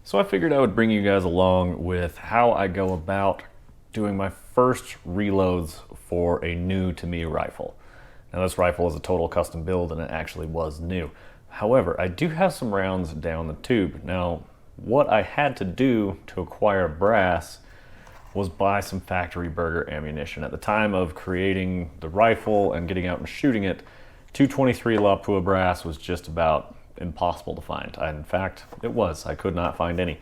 So I figured I would bring you guys along with how I go about doing my first reloads for a new to me rifle. Now this rifle is a total custom build and it actually was new. However, I do have some rounds down the tube. Now, what I had to do to acquire brass was buy some factory burger ammunition. At the time of creating the rifle and getting out and shooting it, 223 Lapua brass was just about impossible to find. In fact, it was. I could not find any.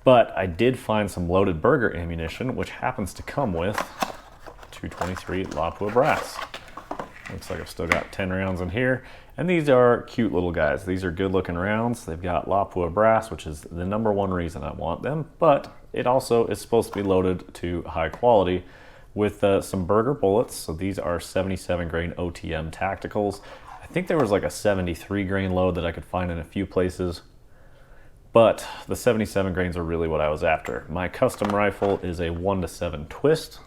But I did find some loaded burger ammunition, which happens to come with 223 Lapua brass. Looks like I've still got 10 rounds in here. And these are cute little guys. These are good looking rounds. They've got Lapua brass, which is the #1 reason I want them. But it also is supposed to be loaded to high quality with some burger bullets. So these are 77 grain OTM tacticals. I think there was like a 73 grain load that I could find in a few places, but the 77 grains are really what I was after. My custom rifle is a 1-7 twist.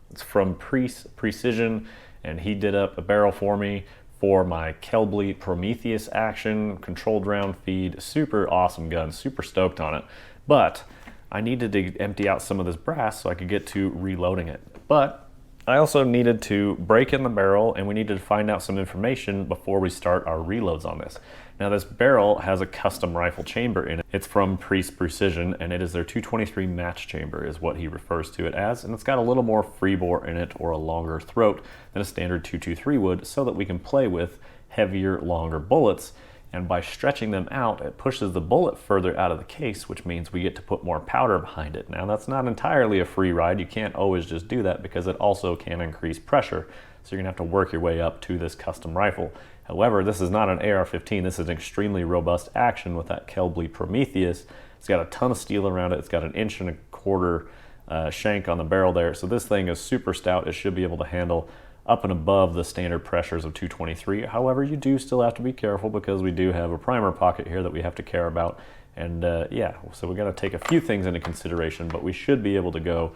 It's from Preece Precision, and he did up a barrel for me for my Kelbly Prometheus action, controlled round feed, super awesome gun, super stoked on it. But I needed to empty out some of this brass so I could get to reloading it. But I also needed to break in the barrel, and we needed to find out some information before we start our reloads on this. Now this barrel has a custom rifle chamber in it. It's from Preece Precision, and it is their 223 match chamber is what he refers to it as, and it's got a little more free bore in it, or a longer throat, than a standard 223 would, so that we can play with heavier, longer bullets. And by stretching them out, it pushes the bullet further out of the case, which means we get to put more powder behind it. Now that's not entirely a free ride. You can't always just do that because it also can increase pressure. So you're gonna have to work your way up to this custom rifle. However, this is not an AR-15. This is an extremely robust action with that Kelbly Prometheus. It's got a ton of steel around it. It's got an 1.25 inch shank on the barrel there. So this thing is super stout. It should be able to handle up and above the standard pressures of 223. However, you do still have to be careful because we do have a primer pocket here that we have to care about. And yeah, so we got to take a few things into consideration, but we should be able to go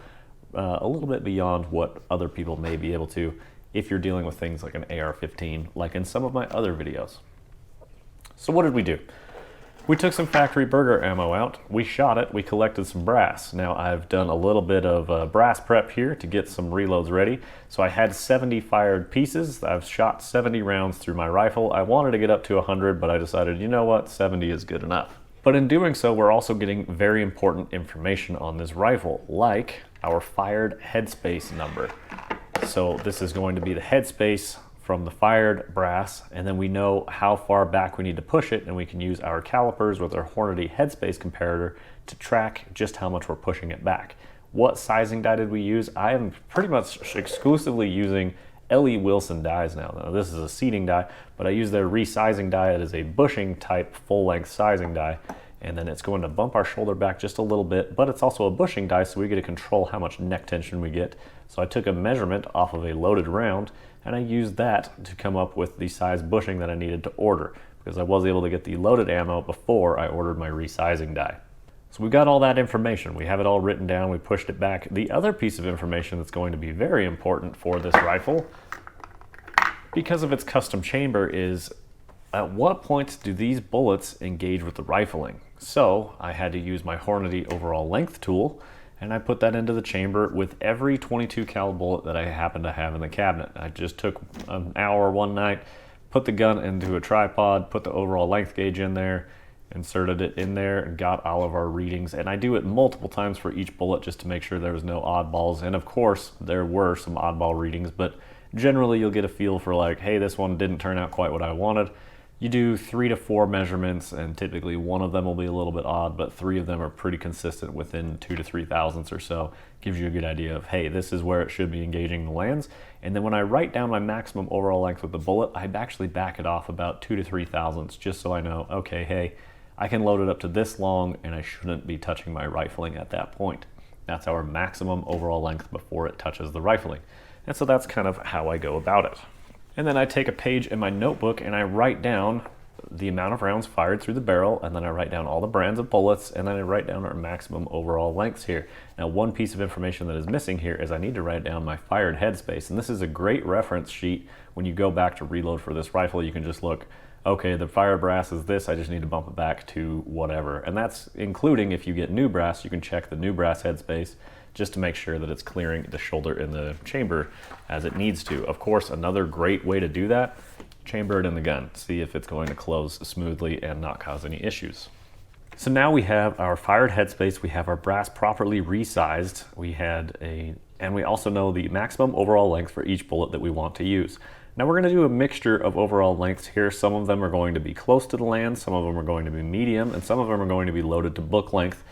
a little bit beyond what other people may be able to if you're dealing with things like an AR-15, like in some of my other videos. So what did we do? We took some factory burger ammo out, we shot it, we collected some brass. Now I've done a little bit of brass prep here to get some reloads ready. So I had 70 fired pieces. I've shot 70 rounds through my rifle. I wanted to get up to 100, but I decided, you know what, 70 is good enough. But in doing so, we're also getting very important information on this rifle, like our fired headspace number. So this is going to be the headspace from the fired brass, and then we know how far back we need to push it, and we can use our calipers with our Hornady headspace comparator to track just how much we're pushing it back. What sizing die did we use? I am pretty much exclusively using L.E. Wilson dies now. Now this is a seating die, but I use their resizing die. It is a bushing type full-length sizing die, and then it's going to bump our shoulder back just a little bit, but it's also a bushing die, so we get to control how much neck tension we get. So I took a measurement off of a loaded round, and I used that to come up with the size bushing that I needed to order, because I was able to get the loaded ammo before I ordered my resizing die. So we've got all that information. We have it all written down. We pushed it back. The other piece of information that's going to be very important for this rifle, because of its custom chamber, is at what point do these bullets engage with the rifling? So I had to use my Hornady overall length tool, and I put that into the chamber with every 22 cal bullet that I happen to have in the cabinet. I just took an hour one night, put the gun into a tripod, put the overall length gauge in there, inserted it in there, and got all of our readings. And I do it multiple times for each bullet just to make sure there was no oddballs. And of course, there were some oddball readings, but generally you'll get a feel for like, hey, this one didn't turn out quite what I wanted. You do 3 to 4 measurements, and typically one of them will be a little bit odd, but 3 of them are pretty consistent within 2 to 3 thousandths or so. Gives you a good idea of, hey, this is where it should be engaging the lands. And then when I write down my maximum overall length with the bullet, I actually back it off about 2 to 3 thousandths, just so I know, okay, hey, I can load it up to this long, and I shouldn't be touching my rifling at that point. That's our maximum overall length before it touches the rifling. And so that's kind of how I go about it. And then I take a page in my notebook and I write down the amount of rounds fired through the barrel, and then I write down all the brands of bullets, and then I write down our maximum overall lengths here. Now, one piece of information that is missing here is I need to write down my fired headspace, and this is a great reference sheet. When you go back to reload for this rifle, you can just look okay, the fire brass is this, I just need to bump it back to whatever. And that's including if you get new brass, you can check the new brass headspace just to make sure that it's clearing the shoulder in the chamber as it needs to. Of course, another great way to do that, chamber it in the gun. See if it's going to close smoothly and not cause any issues. So now we have our fired headspace, we have our brass properly resized, and we also know the maximum overall length for each bullet that we want to use. Now we're going to do a mixture of overall lengths here. Some of them are going to be close to the land, some of them are going to be medium, and some of them are going to be loaded to book length.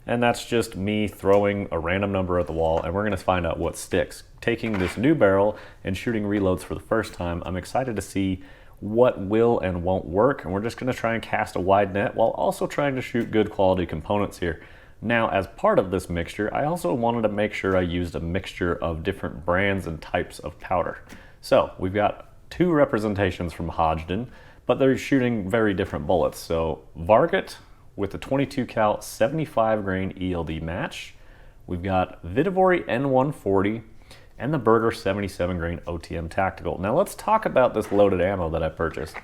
And that's just me throwing a random number at the wall, and we're going to find out what sticks. Taking this new barrel and shooting reloads for the first time, I'm excited to see what will and won't work, and we're just going to try and cast a wide net while also trying to shoot good quality components here. Now, as part of this mixture, I also wanted to make sure I used a mixture of different brands and types of powder. So we've got two representations from Hodgdon, but they're shooting very different bullets. So Varget with the 22 cal 75 grain ELD match. We've got Vihtavuori N140 and the Berger 77 grain OTM Tactical. Now let's talk about this loaded ammo that I purchased.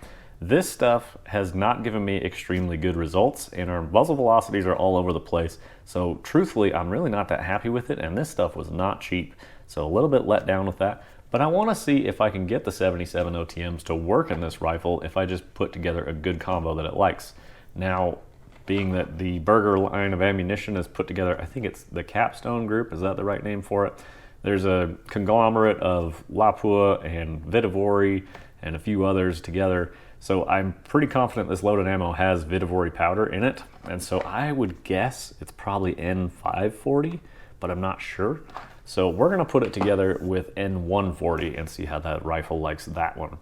This stuff has not given me extremely good results, and our muzzle velocities are all over the place. So truthfully, I'm really not that happy with it, and this stuff was not cheap. So a little bit let down with that. But I want to see if I can get the 77 OTMs to work in this rifle if I just put together a good combo that it likes. Now, being that the Berger line of ammunition is put together, I think it's the Capstone Group, is that the right name for it? There's a conglomerate of Lapua and Vihtavuori and a few others together. So I'm pretty confident this loaded ammo has Vihtavuori powder in it. And so I would guess it's probably N540, but I'm not sure. So we're going to put it together with N140 and see how that rifle likes that one.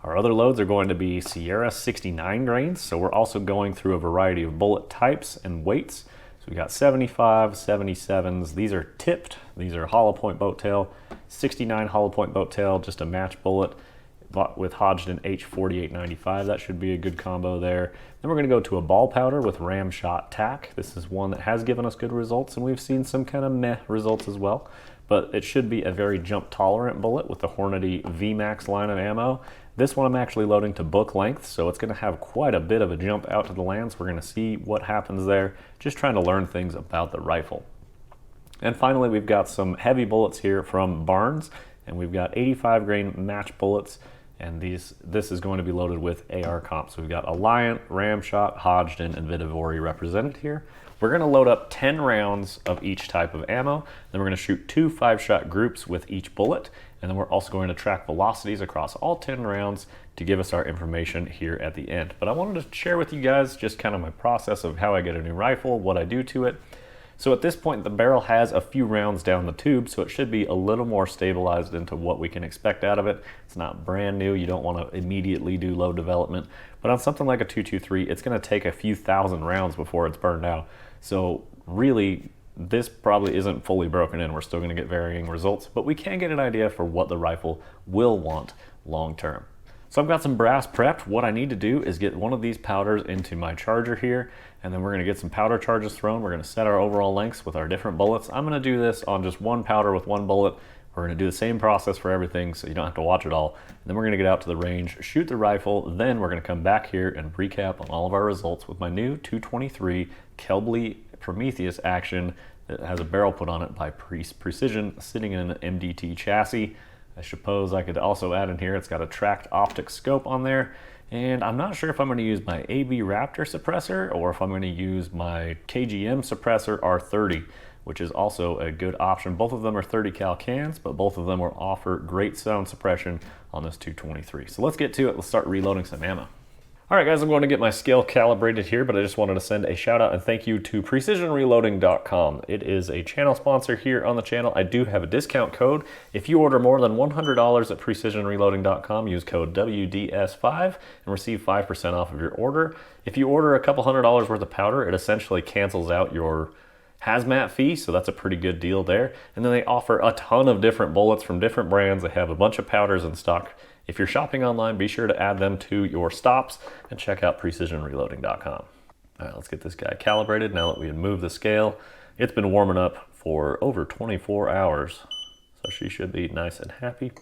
Our other loads are going to be Sierra 69 grains. So we're also going through a variety of bullet types and weights. So we got 75, 77s. These are tipped. These are hollow point boat tail. 69 hollow point boat tail, just a match bullet with Hodgdon H4895. That should be a good combo there. Then we're going to go to a ball powder with ram shot tack. This is one that has given us good results, and we've seen some kind of meh results as well. But it should be a very jump tolerant bullet with the Hornady VMAX line of ammo. This one I'm actually loading to book length, so it's going to have quite a bit of a jump out to the land. So we're going to see what happens there, just trying to learn things about the rifle. And finally, we've got some heavy bullets here from Barnes, and we've got 85 grain match bullets. And this is going to be loaded with AR comp. So we've got Alliant, Ramshot, Hodgdon, and Vihtavuori represented here. We're going to load up 10 rounds of each type of ammo. Then we're going to shoot 2 5-shot groups with each bullet. And then we're also going to track velocities across all 10 rounds to give us our information here at the end. But I wanted to share with you guys just kind of my process of how I get a new rifle, what I do to it. So at this point, the barrel has a few rounds down the tube, so it should be a little more stabilized into what we can expect out of it. It's not brand new. You don't want to immediately do load development. But on something like a 223, it's going to take a few thousand rounds before it's burned out. So really, this probably isn't fully broken in. We're still going to get varying results, but we can get an idea for what the rifle will want long term. So I've got some brass prepped. What I need to do is get one of these powders into my charger here, and then we're going to get some powder charges thrown. We're going to set our overall lengths with our different bullets. I'm going to do this on just one powder with one bullet. We're going to do the same process for everything, so you don't have to watch it all. And then we're going to get out to the range, shoot the rifle, then we're going to come back here and recap on all of our results with my new 223 Kelbly Prometheus action that has a barrel put on it by Preece Precision, sitting in an MDT chassis. I suppose I could also add in here, it's got a tracked optic scope on there. And I'm not sure if I'm going to use my AB Raptor suppressor or if I'm going to use my KGM suppressor R30, which is also a good option. Both of them are 30 cal cans, but both of them will offer great sound suppression on this 223. So let's get to it. Let's start reloading some ammo. All right, guys, I'm going to get my scale calibrated here, but I just wanted to send a shout out and thank you to PrecisionReloading.com. It is a channel sponsor here on the channel. I do have a discount code. If you order more than $100 at PrecisionReloading.com, use code WDS5 and receive 5% off of your order. If you order a couple $100 worth of powder, it essentially cancels out your hazmat fee, so that's a pretty good deal there. And then they offer a ton of different bullets from different brands. They have a bunch of powders in stock. If you're shopping online, be sure to add them to your stops and check out PrecisionReloading.com. All right, let's get this guy calibrated now that we had moved the scale. It's been warming up for over 24 hours, so she should be nice and happy.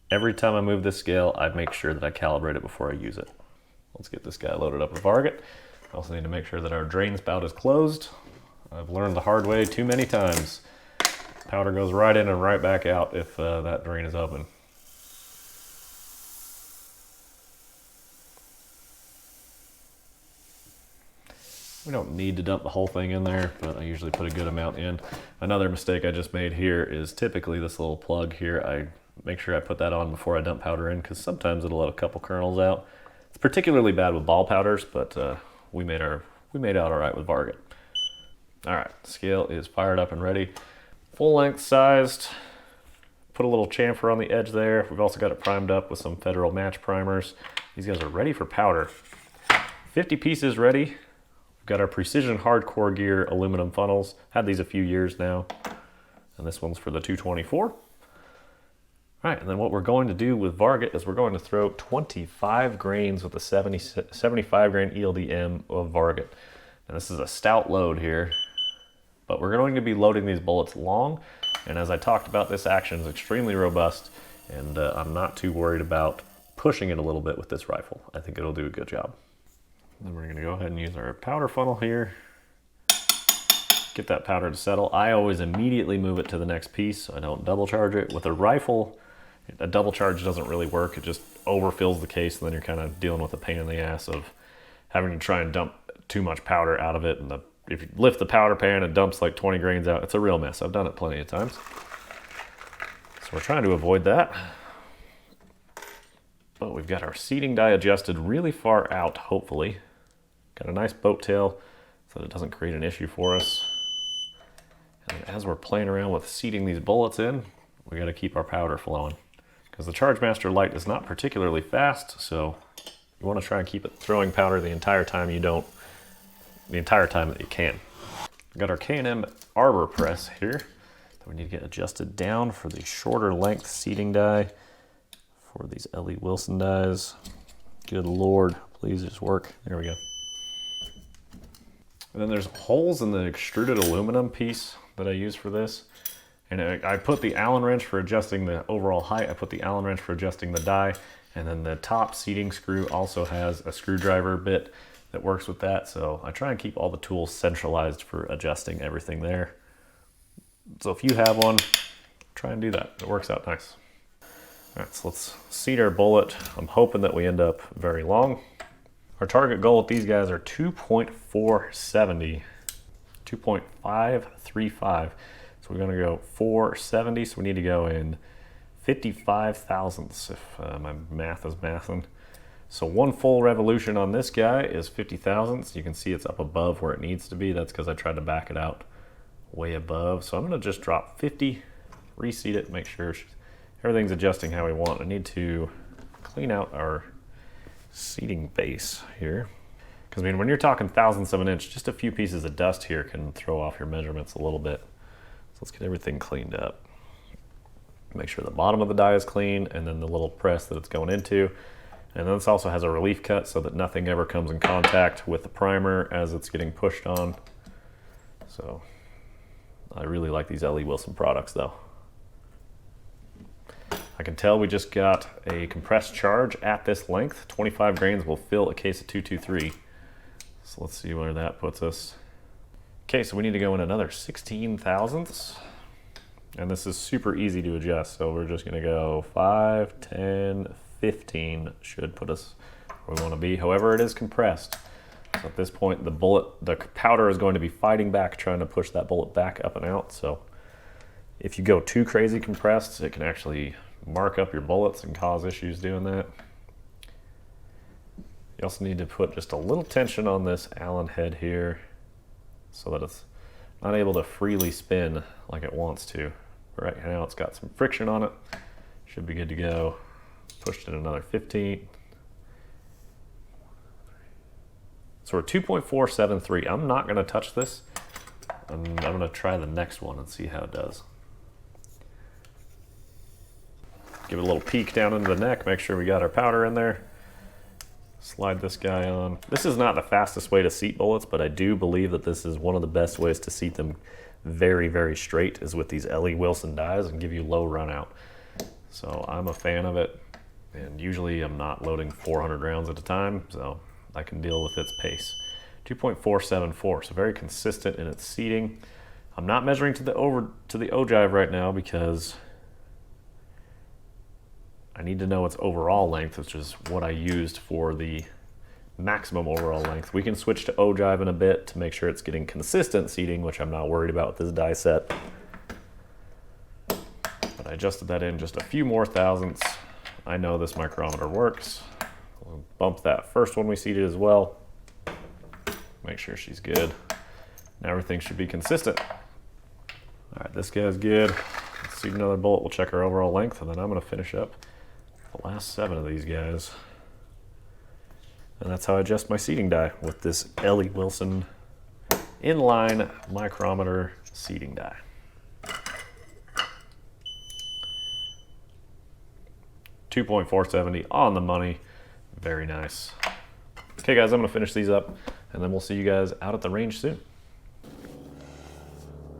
Every time I move this scale, I make sure that I calibrate it before I use it. Let's get this guy loaded up with Varget. Also need to make sure that our drain spout is closed. I've learned the hard way too many times. Powder goes right in and right back out if that drain is open. We don't need to dump the whole thing in there, but I usually put a good amount in. Another mistake I just made here is typically this little plug here, I make sure I put that on before I dump powder in, because sometimes it'll let a couple kernels out. It's particularly bad with ball powders, but we made out all right with Varget. All right, scale is fired up and ready. Full length sized. Put a little chamfer on the edge there. We've also got it primed up with some Federal match primers. These guys are ready for powder. 50 pieces ready. Got our Precision Hardcore Gear aluminum funnels. Had these a few years now. And this one's for the 224. All right, and then what we're going to do with Varget is we're going to throw 25 grains with a 75 grain ELDM of Varget. And this is a stout load here, but we're going to be loading these bullets long. And as I talked about, this action is extremely robust, and I'm not too worried about pushing it a little bit with this rifle. I think it'll do a good job. Then we're going to go ahead and use our powder funnel here. Get that powder to settle. I always immediately move it to the next piece so I don't double charge it. With a rifle, a double charge doesn't really work. It just overfills the case, and then you're kind of dealing with the pain in the ass of having to try and dump too much powder out of it. And if you lift the powder pan and dumps like 20 grains out, it's a real mess. I've done it plenty of times. So we're trying to avoid that. But we've got our seating die adjusted really far out, hopefully. Got a nice boat tail so that it doesn't create an issue for us. And as we're playing around with seating these bullets in, we got to keep our powder flowing, because the Chargemaster light is not particularly fast, so you want to try and keep it throwing powder the entire time that you can. We've got our K&M arbor press here that we need to get adjusted down for the shorter length seating die for these L.E. Wilson dies. Good Lord, please just work. There we go. And then there's holes in the extruded aluminum piece that I use for this. And I put the Allen wrench for adjusting the overall height. I put the Allen wrench for adjusting the die. And then the top seating screw also has a screwdriver bit that works with that. So I try and keep all the tools centralized for adjusting everything there. So if you have one, try and do that. It works out nice. All right, so let's seat our bullet. I'm hoping that we end up very long. Our target goal with these guys are 2.470, 2.535. So we're gonna go 470, so we need to go in 55 thousandths if my math is mathing. So one full revolution on this guy is 50 thousandths. You can see it's up above where it needs to be. That's because I tried to back it out way above. So I'm gonna just drop 50, reseat it, make sure everything's adjusting how we want. I need to clean out our seating base here. Because I mean, when you're talking thousandths of an inch, just a few pieces of dust here can throw off your measurements a little bit. So let's get everything cleaned up. Make sure the bottom of the die is clean, and then the little press that it's going into. And then this also has a relief cut so that nothing ever comes in contact with the primer as it's getting pushed on. So I really like these L.E. Wilson products though. I can tell we just got a compressed charge at this length. 25 grains will fill a case of 223. So let's see where that puts us. Okay, so we need to go in another 16 thousandths. And this is super easy to adjust. So we're just gonna go 5, 10, 15 should put us where we wanna be. However, it is compressed. So at this point, the powder is going to be fighting back, trying to push that bullet back up and out. So if you go too crazy compressed, it can actually mark up your bullets and cause issues doing that. You also need to put just a little tension on this Allen head here so that it's not able to freely spin like it wants to. Right now it's got some friction on it. Should be good to go. Pushed it another 15. So we're 2.473. I'm not gonna touch this. I'm gonna try the next one and see how it does. Give it a little peek down into the neck, make sure we got our powder in there. Slide this guy on. This is not the fastest way to seat bullets, but I do believe that this is one of the best ways to seat them very, very straight is with these L.E. Wilson dies and give you low run out. So I'm a fan of it. And usually I'm not loading 400 rounds at a time, so I can deal with its pace. 2.474, so very consistent in its seating. I'm not measuring to the ogive right now because I need to know its overall length, which is what I used for the maximum overall length. We can switch to ogive in a bit to make sure it's getting consistent seating, which I'm not worried about with this die set. But I adjusted that in just a few more thousandths. I know this micrometer works. We'll bump that first one we seated as well. Make sure she's good. Now everything should be consistent. All right, this guy's good. Let's seat another bullet. We'll check our overall length, and then I'm gonna finish up the last 7 of these guys. And that's how I adjust my seating die with this L.E. Wilson inline micrometer seating die. .470 on the money. Very nice. Okay guys, I'm gonna finish these up and then we'll see you guys out at the range soon.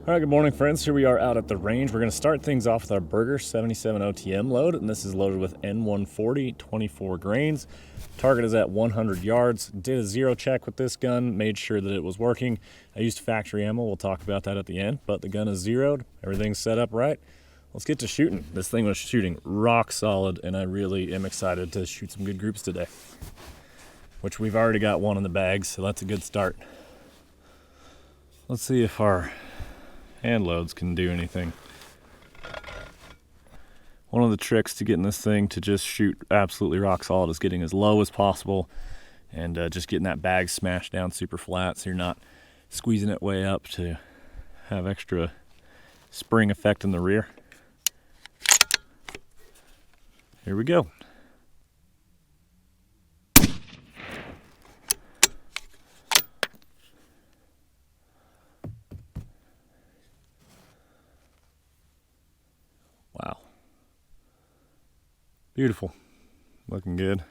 All right, good morning friends. Here we are out at the range. We're gonna start things off with our Burger 77 OTM load, and this is loaded with N140, 24 grains. Target is at 100 yards. Did a zero check with this gun, made sure that it was working. I used factory ammo, we'll talk about that at the end, but the gun is zeroed, everything's set up right. Let's get to shooting. This thing was shooting rock solid, and I really am excited to shoot some good groups today, which we've already got one in the bag, so that's a good start. Let's see if our hand loads can do anything. One of the tricks to getting this thing to just shoot absolutely rock solid is getting as low as possible and just getting that bag smashed down super flat so you're not squeezing it way up to have extra spring effect in the rear. Here we go. Wow. Beautiful. Looking good.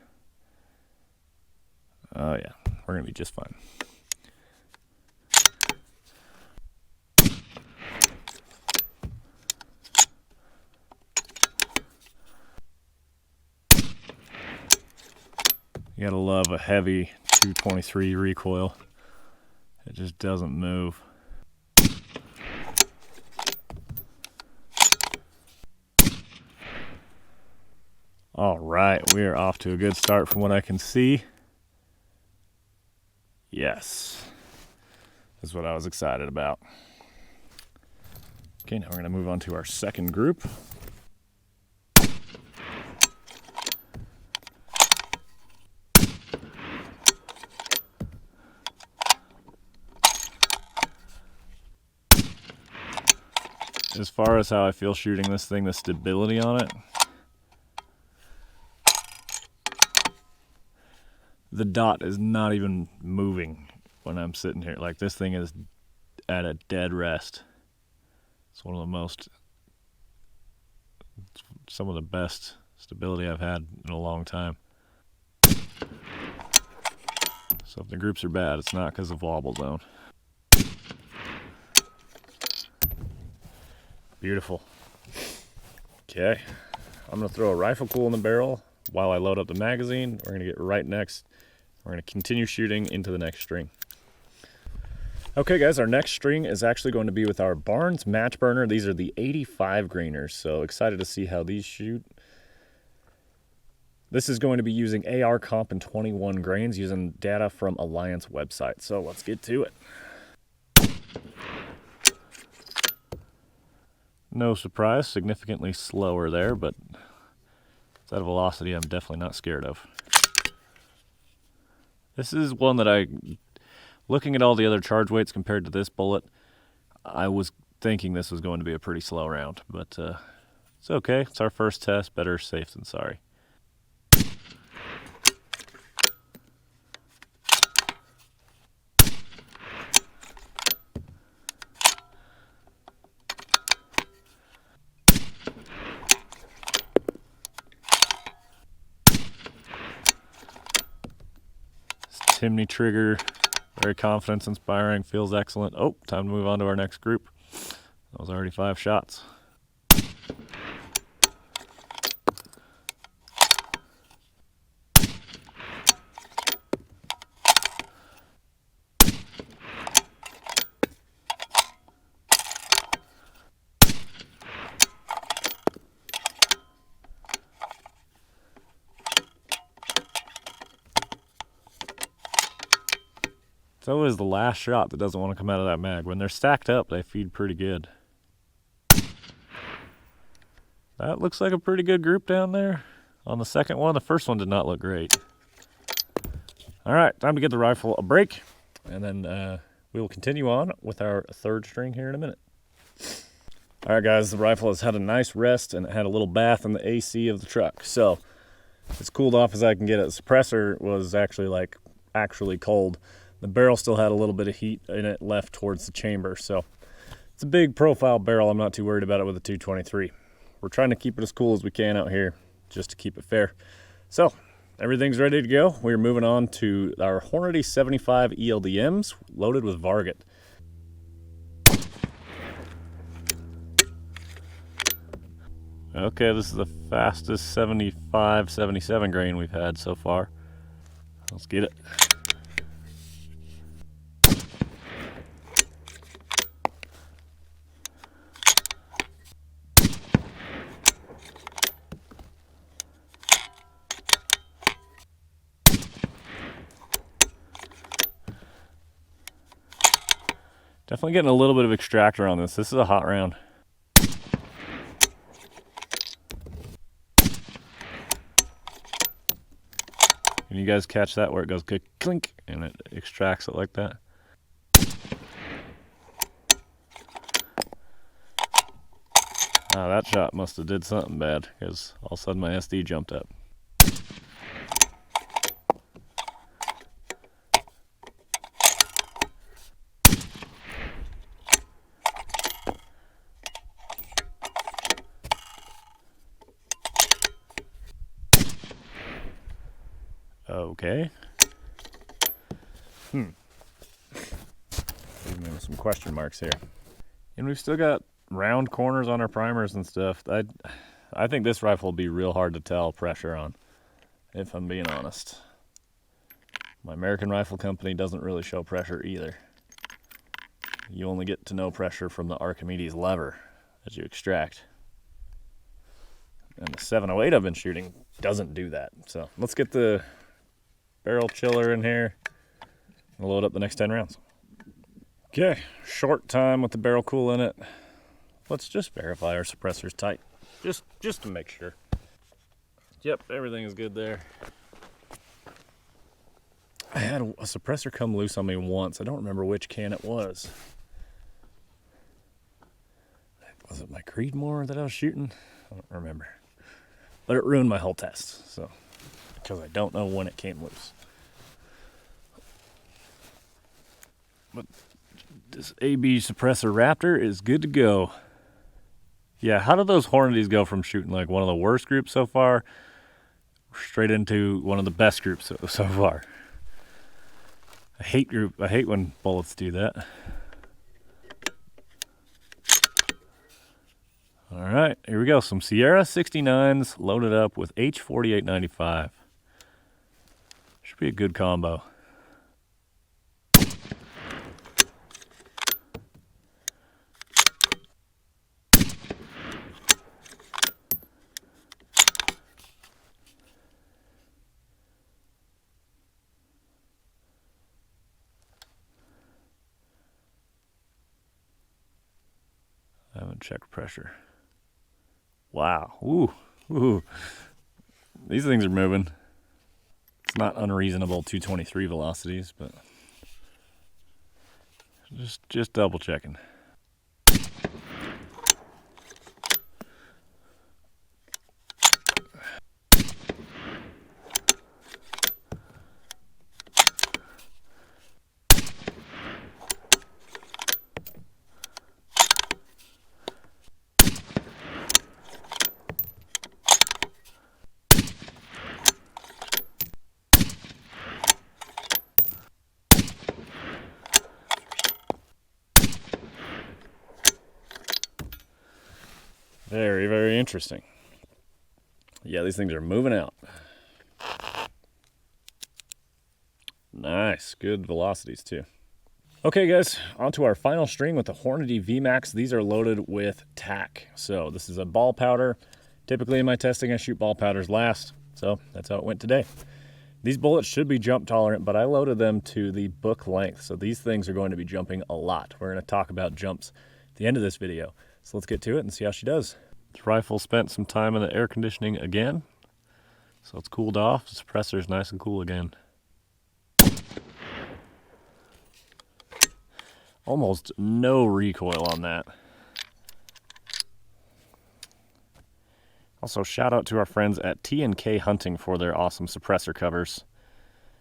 Oh yeah, we're gonna be just fine. You gotta love a heavy 223 recoil. It just doesn't move. All right, we are off to a good start from what I can see. Yes, that's what I was excited about. Okay, now we're gonna move on to our second group. As far as how I feel shooting this thing, the stability on it, the dot is not even moving when I'm sitting here. Like, this thing is at a dead rest. It's one of the most, some of the best stability I've had in a long time. So if the groups are bad, it's not because of wobble zone. Beautiful. Okay, I'm gonna throw a rifle cool in the barrel while I load up the magazine. We're gonna get right next. We're gonna continue shooting into the next string. Okay guys, our next string is actually going to be with our Barnes match burner. These are the 85 grainers, so excited to see how these shoot. This is going to be using AR comp in 21 grains using data from Alliance website. So let's get to it. No surprise, significantly slower there, but it's at a velocity I'm definitely not scared of. This is one that looking at all the other charge weights compared to this bullet, I was thinking this was going to be a pretty slow round, but it's okay. It's our first test, better safe than sorry. Timney trigger, very confidence inspiring, feels excellent. Oh, time to move on to our next group. That was already 5 shots. It's always the last shot that doesn't want to come out of that mag. When they're stacked up, they feed pretty good. That looks like a pretty good group down there. On the second one, the first one did not look great. All right, time to get the rifle a break, and then we will continue on with our third string here in a minute. All right, guys, the rifle has had a nice rest, and it had a little bath in the AC of the truck. So it's cooled off as I can get it. The suppressor was actually cold. The barrel still had a little bit of heat in it left towards the chamber. So it's a big profile barrel. I'm not too worried about it with a 223. We're trying to keep it as cool as we can out here, just to keep it fair. So everything's ready to go. We're moving on to our Hornady 75 ELDMs loaded with Varget. Okay, this is the fastest 75, 77 grain we've had so far. Let's get it. Definitely getting a little bit of extractor on this. This is a hot round. Can you guys catch that where it goes clink and it extracts it like that? Ah, that shot must have did something bad because all of a sudden my SD jumped up. Okay. Leaving me with some question marks here. And we've still got round corners on our primers and stuff. I think this rifle will be real hard to tell pressure on, if I'm being honest. My American Rifle Company doesn't really show pressure either. You only get to know pressure from the Archimedes lever as you extract. And the 708 I've been shooting doesn't do that. So let's get the barrel chiller in here and load up the next 10 rounds. Okay, short time with the barrel cool in it. Let's just verify our suppressor's tight, just to make sure. Yep, everything is good there. I had a suppressor come loose on me once. I don't remember which can it was. Was it my Creedmoor that I was shooting? I don't remember. But it ruined my whole test, so because I don't know when it came loose. But this AB suppressor Raptor is good to go. Yeah, how did those Hornadies go from shooting like one of the worst groups so far straight into one of the best groups so far? I hate when bullets do that. All right, here we go. Some Sierra 69s loaded up with H4895. Should be a good combo. I haven't checked pressure. Wow. Ooh. These things are moving. It's not unreasonable 223 velocities, but just double checking. Very, very interesting. Yeah, these things are moving out. Nice, good velocities too. Okay guys, on to our final string with the Hornady VMAX. These are loaded with tack. So this is a ball powder. Typically in my testing I shoot ball powders last, so that's how it went today. These bullets should be jump tolerant, but I loaded them to the book length, so these things are going to be jumping a lot. We're going to talk about jumps at the end of this video. So let's get to it and see how she does. This rifle spent some time in the air conditioning again, so it's cooled off. The suppressor is nice and cool again. Almost no recoil on that. Also, shout out to our friends at T&K Hunting for their awesome suppressor covers.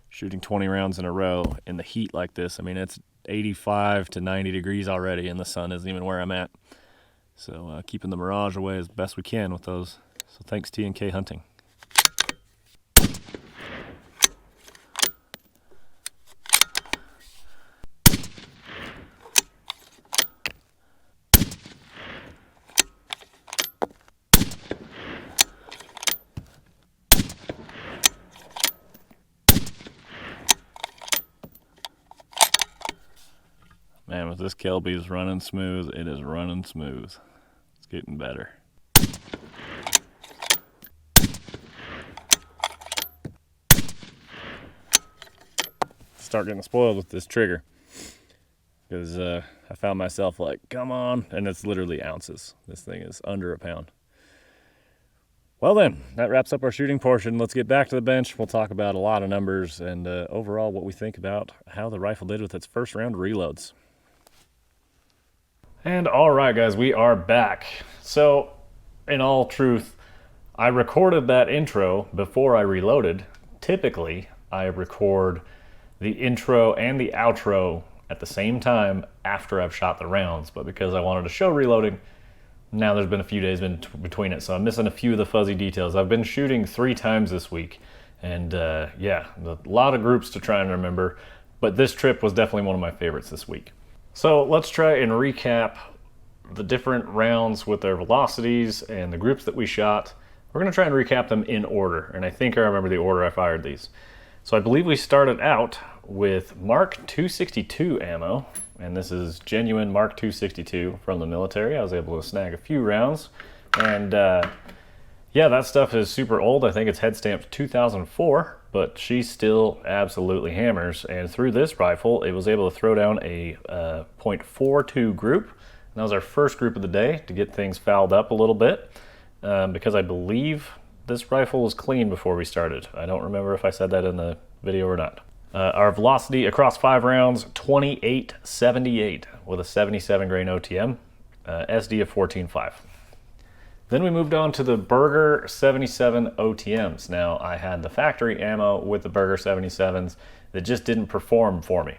Shooting 20 rounds in a row in the heat like this. I mean, it's 85 to 90 degrees already and the sun isn't even where I'm at. So keeping the mirage away as best we can with those. So thanks T&K Hunting. Man, with this Kelbly is running smooth, it is running smooth. It's getting better. Start getting spoiled with this trigger. Because I found myself like, come on, and it's literally ounces. This thing is under a pound. Well then, that wraps up our shooting portion. Let's get back to the bench. We'll talk about a lot of numbers and overall what we think about how the rifle did with its first round reloads. And all right, guys, we are back. So, in all truth, I recorded that intro before I reloaded. Typically, I record the intro and the outro at the same time after I've shot the rounds, but because I wanted to show reloading, now there's been a few days between it, so I'm missing a few of the fuzzy details. I've been shooting 3 times this week, and yeah, a lot of groups to try and remember, but this trip was definitely one of my favorites this week. So let's try and recap the different rounds with their velocities and the groups that we shot. We're going to try and recap them in order, and I think I remember the order I fired these. So I believe we started out with Mark 262 ammo, and this is genuine Mark 262 from the military. I was able to snag a few rounds, and yeah, that stuff is super old. I think it's head stamped 2004, but she still absolutely hammers. And through this rifle, it was able to throw down a .42 group. And that was our first group of the day to get things fouled up a little bit, because I believe this rifle was clean before we started. I don't remember if I said that in the video or not. Our velocity across 5 rounds, 2878 with a 77 grain OTM, SD of 14.5. Then we moved on to the Berger 77 OTMs. Now, I had the factory ammo with the Berger 77s that just didn't perform for me.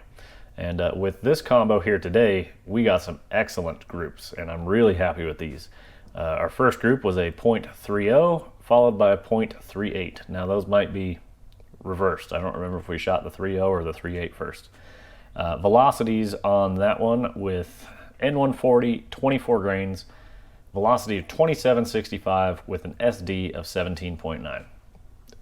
And with this combo here today, we got some excellent groups, and I'm really happy with these. Our first group was a .30, followed by a .38. Now, those might be reversed. I don't remember if we shot the 3.0 or the 3.8 first. Velocities on that one with N140, 24 grains, velocity of 2765 with an SD of 17.9.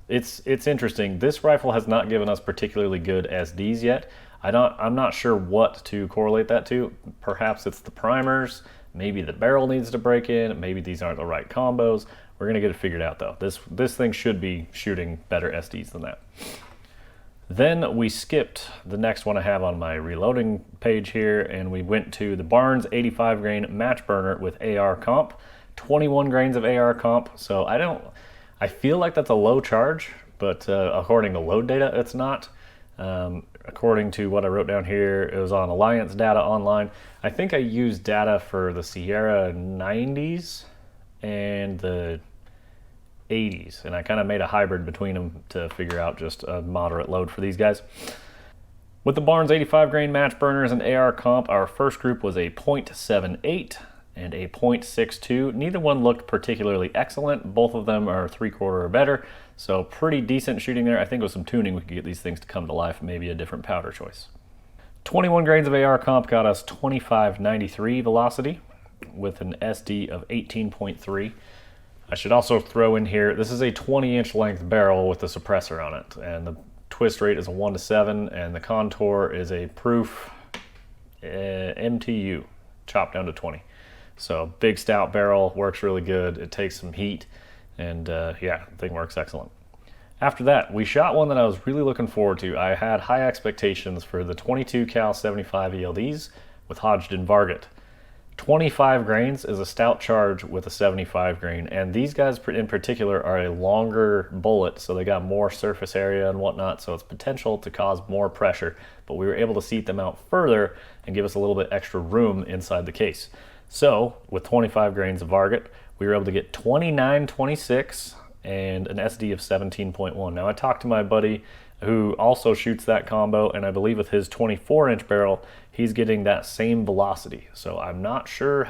It's interesting. This rifle has not given us particularly good SDs yet. I'm not sure what to correlate that to. Perhaps it's the primers, maybe the barrel needs to break in, maybe these aren't the right combos. We're gonna get it figured out though. This thing should be shooting better SDs than that. Then we skipped the next one I have on my reloading page here, and we went to the Barnes 85 grain match burner with AR comp, 21 grains of AR comp. So I feel like that's a low charge, but according to load data, it's not. According to what I wrote down here, it was on Alliance data online. I think I used data for the Sierra 90s and the 80s, and I kind of made a hybrid between them to figure out just a moderate load for these guys. With the Barnes 85 grain match burners and AR comp, our first group was a .78 and a .62. Neither one looked particularly excellent. Both of them are 3/4 or better, so pretty decent shooting there. I think with some tuning we could get these things to come to life, maybe a different powder choice. 21 grains of AR comp got us 2593 velocity with an SD of 18.3. I should also throw in here, this is a 20-inch length barrel with a suppressor on it, and the twist rate is a 1:7, and the contour is a proof MTU, chopped down to 20. So big stout barrel, works really good. It takes some heat, and yeah, the thing works excellent. After that, we shot one that I was really looking forward to. I had high expectations for the 22 cal 75 ELDs with Hodgdon Varget. 25 grains is a stout charge with a 75 grain, and these guys in particular are a longer bullet, so they got more surface area and whatnot, so it's potential to cause more pressure, but we were able to seat them out further and give us a little bit extra room inside the case. So with 25 grains of Varget, we were able to get 29.26 and an SD of 17.1. Now I talked to my buddy who also shoots that combo, and I believe with his 24-inch barrel, he's getting that same velocity. So I'm not sure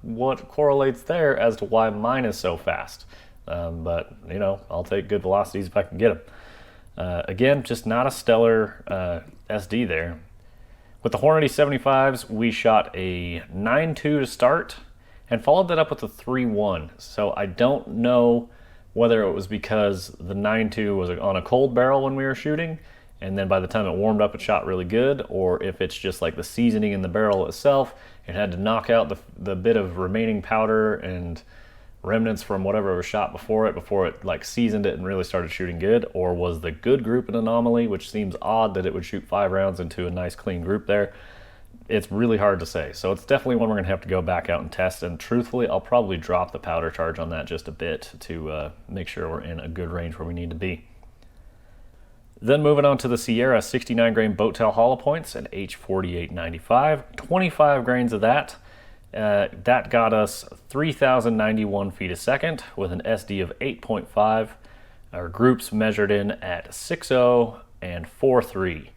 what correlates there as to why mine is so fast. But you know, I'll take good velocities if I can get them. Again, just not a stellar SD there. With the Hornady 75s, we shot a 9.2 to start and followed that up with a 3.1. So I don't know whether it was because the 9.2 was on a cold barrel when we were shooting, and then by the time it warmed up it shot really good, or if it's just like the seasoning in the barrel itself. It had to knock out the bit of remaining powder and remnants from whatever was shot before it like seasoned it and really started shooting good. Or was the good group an anomaly, which seems odd that it would shoot 5 rounds into a nice clean group there. It's really hard to say. So it's definitely one we're gonna have to go back out and test, and truthfully I'll probably drop the powder charge on that just a bit to make sure we're in a good range where we need to be. Then moving on to the Sierra 69 grain boat tail hollow points at H4895, 25 grains of that. That got us 3,091 feet a second with an SD of 8.5. Our groups measured in at 6.0 and 4.3.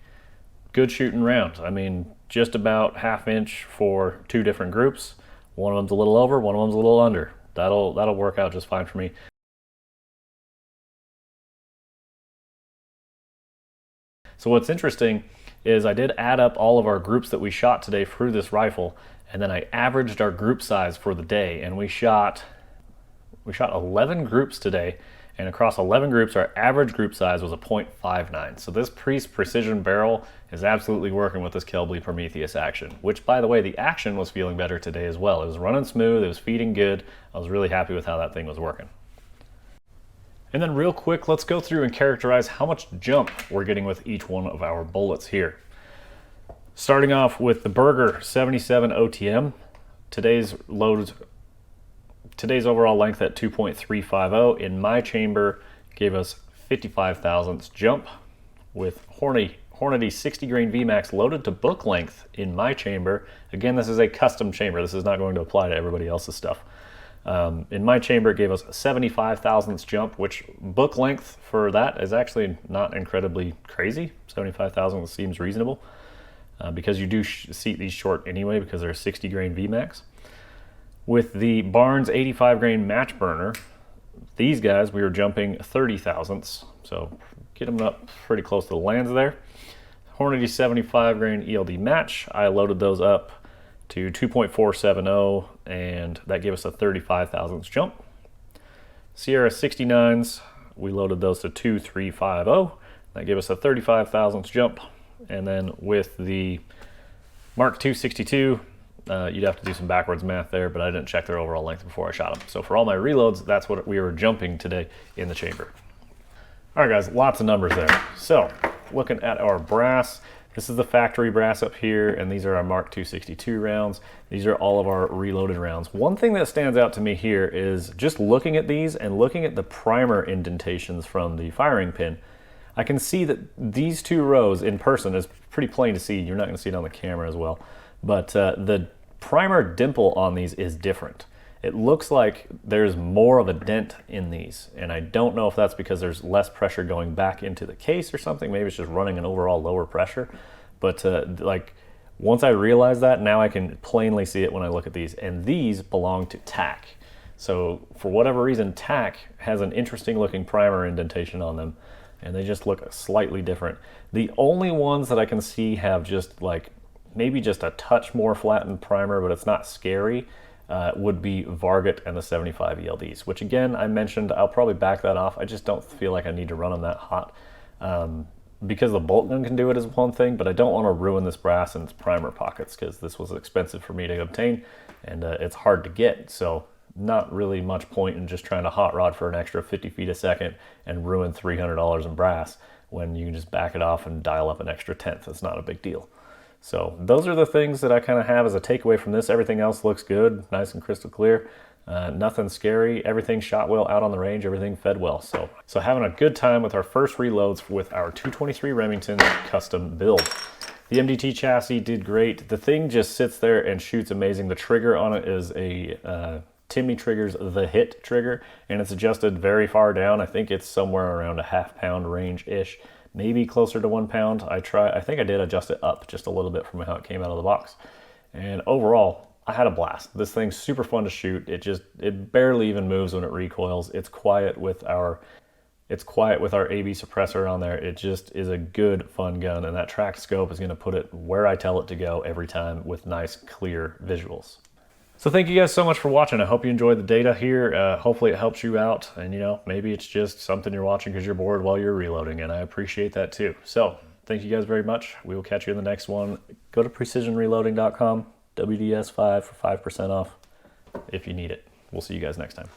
Good shooting rounds. I mean, just about ½ inch for 2 different groups. One of them's a little over, one of them's a little under. That'll work out just fine for me. So what's interesting is I did add up all of our groups that we shot today through this rifle, and then I averaged our group size for the day, and we shot 11 groups today, and across 11 groups our average group size was a .59. So this Preece Precision barrel is absolutely working with this Kelbly Prometheus action, which by the way, the action was feeling better today as well. It was running smooth, it was feeding good. I was really happy with how that thing was working. And then real quick, let's go through and characterize how much jump we're getting with each one of our bullets here. Starting off with the Berger 77 OTM, today's overall length at 2.350 in my chamber gave us 55 thousandths jump. With Hornady 60 grain VMAX loaded to book length in my chamber. Again, this is a custom chamber. This is not going to apply to everybody else's stuff. In my chamber, it gave us 75 thousandths jump, which book length for that is actually not incredibly crazy. 75 thousandths seems reasonable because you do seat these short anyway because they're 60 grain VMAX. With the Barnes 85 grain match burner, these guys we were jumping 30 thousandths, so get them up pretty close to the lands there. Hornady 75 grain ELD match, I loaded those up to 2.470, and that gave us a 35 thousandths jump. Sierra 69s, we loaded those to 2.350, that gave us a 35 thousandths jump. And then with the Mark 262, you'd have to do some backwards math there, but I didn't check their overall length before I shot them. So for all my reloads, that's what we were jumping today in the chamber. All right guys, lots of numbers there. So looking at our brass, this is the factory brass up here, and these are our Mark 262 rounds. These are all of our reloaded rounds. One thing that stands out to me here is just looking at these and looking at the primer indentations from the firing pin, I can see that these 2 rows in person is pretty plain to see. You're not going to see it on the camera as well. But the primer dimple on these is different. It looks like there's more of a dent in these, and I don't know if that's because there's less pressure going back into the case or something. Maybe it's just running an overall lower pressure. But like once I realize that, now I can plainly see it when I look at these. And these belong to TAC. So for whatever reason, TAC has an interesting looking primer indentation on them, and they just look slightly different. The only ones that I can see have just like maybe just a touch more flattened primer, but it's not scary, would be Varget and the 75 ELDs, which again, I mentioned, I'll probably back that off. I just don't feel like I need to run them that hot. Because the bolt gun can do it is one thing, but I don't want to ruin this brass in its primer pockets because this was expensive for me to obtain, and it's hard to get. So not really much point in just trying to hot rod for an extra 50 feet a second and ruin $300 in brass when you can just back it off and dial up an extra tenth. It's not a big deal. So those are the things that I kind of have as a takeaway from this. Everything else looks good, nice and crystal clear. Nothing scary. Everything shot well out on the range. Everything fed well. So having a good time with our first reloads with our 223 Remington custom build. The MDT chassis did great. The thing just sits there and shoots amazing. The trigger on it is a Timney Trigger's The Hit trigger, and it's adjusted very far down. I think it's somewhere around a ½ pound range-ish, maybe closer to 1 pound. I think I did adjust it up just a little bit from how it came out of the box. And overall, I had a blast. This thing's super fun to shoot. It barely even moves when it recoils. It's quiet with our AB suppressor on there. It just is a good, fun gun, and that track scope is gonna put it where I tell it to go every time with nice, clear visuals. So thank you guys so much for watching. I hope you enjoyed the data here. Hopefully it helps you out, and maybe it's just something you're watching because you're bored while you're reloading, and I appreciate that too. So thank you guys very much. We will catch you in the next one. Go to precisionreloading.com, WDS5 for 5% off if you need it. We'll see you guys next time.